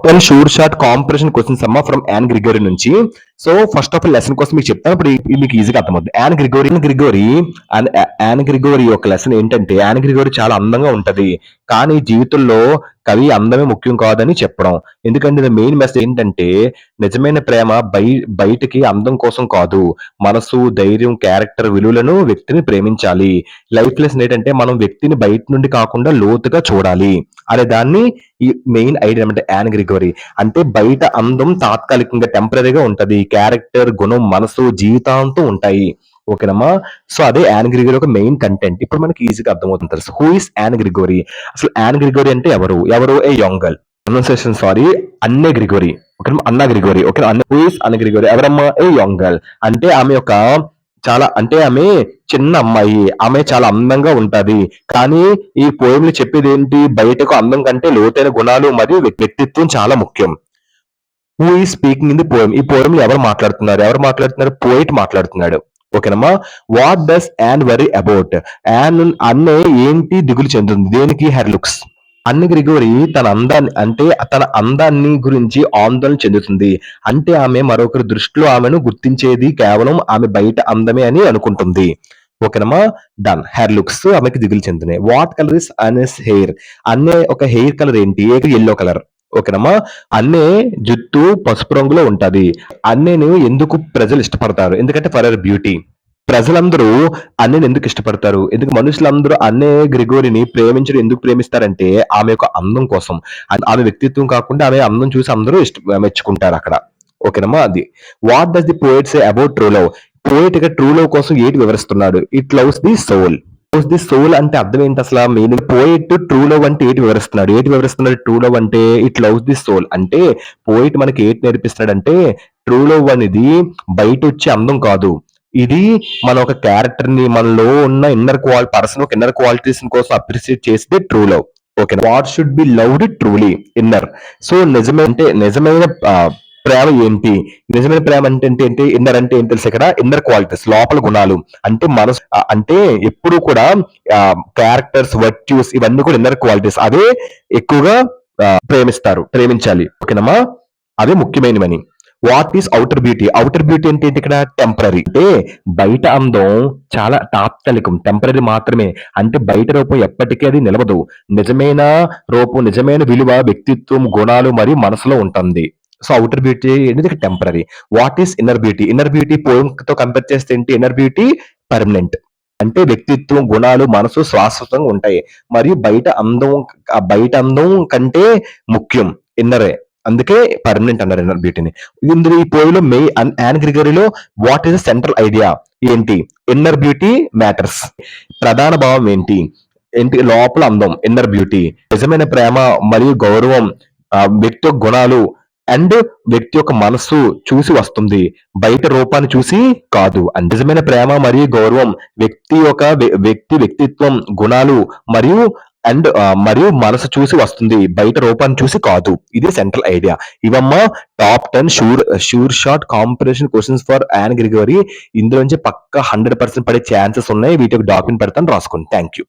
10 sure short compression questions అమ్మ from an Gregory నుంచి. So first of all lesson కోసం మీకు చెప్తాను. ఇప్పుడు ఇది మీకు ఈజీగా అర్థమవుతుంది. యాన్ గ్రిగోరీ యొక్క లెసన్ ఏంటంటే, యాన్ గ్రిగోరీ చాలా అందంగా ఉంటది, కానీ జీవితంలో కవి అందమే ముఖ్యం కాదని చెప్పడం. ఎందుకంటే మెయిన్ మెసేజ్ ఏంటంటే, నిజమైన ప్రేమ బయటికి అందం కోసం కాదు, మనసు, ధైర్యం, క్యారెక్టర్, విలువలను, వ్యక్తిని ప్రేమించాలి. లైఫ్ లెసన్ ఏంటంటే, మనం వ్యక్తిని బయట నుండి కాకుండా లోతుగా చూడాలి అనే దాన్ని ఈ మెయిన్ ఐడియా అంటే యాన్ గ్రిగోరీ. అంటే బయట అందం తాత్కాలికంగా టెంపరీగా ఉంటది, క్యారెక్టర్, గుణం, మనసు జీవితాంతం ఉంటాయి. ఓకేనమ్మా. సో అదే యాన్ గ్రిగోరీ ఒక మెయిన్ కంటెంట్. ఇప్పుడు మనకి ఈజీగా అర్థమవుతుంది. Who is an Gregory? అసలు యాన్ గ్రిగోరీ అంటే ఎవరు? ఏ యంగ్ గర్ల్. ప్రొనౌన్సియేషన్ సారీ, అన్నే గ్రిగోరీ. ఓకే, అన్నా గ్రిగోరీ. ఓకే, హూ ఇస్ అన్న గ్రిగోరీ ఎవరమ్మా? ఏ యంగ్ గర్ల్. అంటే ఆమె యొక్క ఆమె చిన్న అమ్మాయి, ఆమె చాలా అందంగా ఉంటది. కానీ ఈ పోయంలు చెప్పేది ఏంటి? బయటకు అందం కంటే లోతైన గుణాలు మరియు వ్యక్తిత్వం చాలా ముఖ్యం. హూ ఈ స్పీకింగ్ ఇన్ ది పోయం? ఈ పోయం ఎవరు మాట్లాడుతున్నారు? పోయిట్ మాట్లాడుతున్నాడు. ఓకేనమ్మా. What does an worry about? అన్నే ఏంటి దిగులు చెందుతుంది? దేనికి? Her looks. అన్ని గ్రిగోరీ తన అందాన్ని గురించి ఆందోళన చెందుతుంది. అంటే ఆమె మరొకరి దృష్టిలో ఆమెను గుర్తించేది కేవలం ఆమె బయట అందమే అని అనుకుంటుంది. ఓకేనమ్మా. డన్. హెయిర్ లుక్స్ ఆమెకి దిగులు చెందుతున్నాయి. What colour is Anne's hair? Anne ఒక హెయిర్ కలర్ ఏంటి? Yellow colour. ఓకేనమ్మా. అన్నే జుట్టు పసుపు రంగులో ఉంటది. అన్నేను ఎందుకు ప్రజలు ఇష్టపడతారు? ఎందుకంటే ఫర్ అవర్ బ్యూటీ. ప్రజలందరూ అన్నని ఎందుకు ఇష్టపడతారు? ఎందుకు మనుషులందరూ అన్నే గ్రిగోరీని ఎందుకు ప్రేమిస్తారంటే ఆమె యొక్క అందం కోసం. ఆమె వ్యక్తిత్వం కాకుండా ఆమె అందం చూసి అందరూ మెచ్చుకుంటారు అక్కడ. ఓకేనమ్మా. అది. What does the poet say about true love? Poet ఇక ట్రూ లవ్ కోసం ఏంటి వివరిస్తున్నాడు? It loves the soul. The soul అంటే అర్థం ఏంటి అసలు? మీనింగ్ పోయిట్ ట్రూ లవ్ అంటే ఏంటి వివరిస్తున్నాడు? ట్రూ లవ్ అంటే ఇట్ లవ్స్ ది సోల్. అంటే పోయిట్ మనకి ఏంటి నేర్పిస్తున్నాడంటే, ట్రూ లవ్ అనేది బయట వచ్చే అందం కాదు, ఇది మన ఒక క్యారెక్టర్ ని, మనలో ఉన్న ఇన్నర్ క్వాలిటీస్ కోసం అప్రిషియేట్ చేస్తే true love. Okay. What should be loved truly? Inner. So నిజమైన ప్రేమ ఏంటి? నిజమైన ప్రేమ అంటే ఏంటి? ఇన్నర్ అంటే ఏం తెలుసు ఇక్కడ? ఇన్నర్ క్వాలిటీస్, లోపల గుణాలు. అంటే మనసు అంటే ఎప్పుడు కూడా క్యారెక్టర్స్, వర్చ్యూస్ ఇవన్నీ కూడా ఇన్నర్ క్వాలిటీస్. అవే ఎక్కువగా ప్రేమించాలి. ఓకేనమ్మా. అవే ముఖ్యమైనవని. What is outer beauty? Outer beauty అంటే ఏంటి ఇక్కడ? టెంపరీ. అంటే బయట అందం చాలా తాత్కాలికం, టెంపరీ మాత్రమే. అంటే బయట రూపం ఎప్పటికీ అది నిలవదు. నిజమైన రూపం, నిజమైన విలువ వ్యక్తిత్వం, గుణాలు మరియు మనసులో ఉంటుంది. సో అవుటర్ బ్యూటీ అనేది temporary. What is inner beauty? Inner beauty poem తో కంపేర్ చేస్తే ఏంటి? Inner beauty permanent. అంటే వ్యక్తిత్వం, గుణాలు, మనసు శాశ్వతంగా ఉంటాయి. మరియు బయట అందం కంటే ముఖ్యం ఇన్నరే. అందుకే పర్మనెంట్ అన్నారు ఇన్నర్ బ్యూటీని. ఇందులో ఈ పోయిలో యాన్ గ్రిగోరీలో వాట్ ఈస్ సెంట్రల్ ఐడియా ఏంటి? Inner beauty matters. ప్రధాన భావం ఏంటి? లోపల అందం, ఇన్నర్ బ్యూటీ. నిజమైన ప్రేమ మరియు గౌరవం వ్యక్తి యొక్క గుణాలు అండ్ వ్యక్తి యొక్క మనస్సు చూసి వస్తుంది, బయట రూపాన్ని చూసి కాదు. నిజమైన ప్రేమ మరియు గౌరవం వ్యక్తిత్వం, గుణాలు మరియు మనసు చూసి వస్తుంది, బయట రూపాన్ని చూసి కాదు. ఇది సెంట్రల్ ఐడియా. ఇవమ్మా top 10 sure short competition questions for Anne Gregory. ఇందులో నుంచి పక్క 100% పడే ఛాన్సెస్ ఉన్నాయి. వీటికి డాక్యుమెంట్ పెడతాను, రాసుకోండి. Thank you.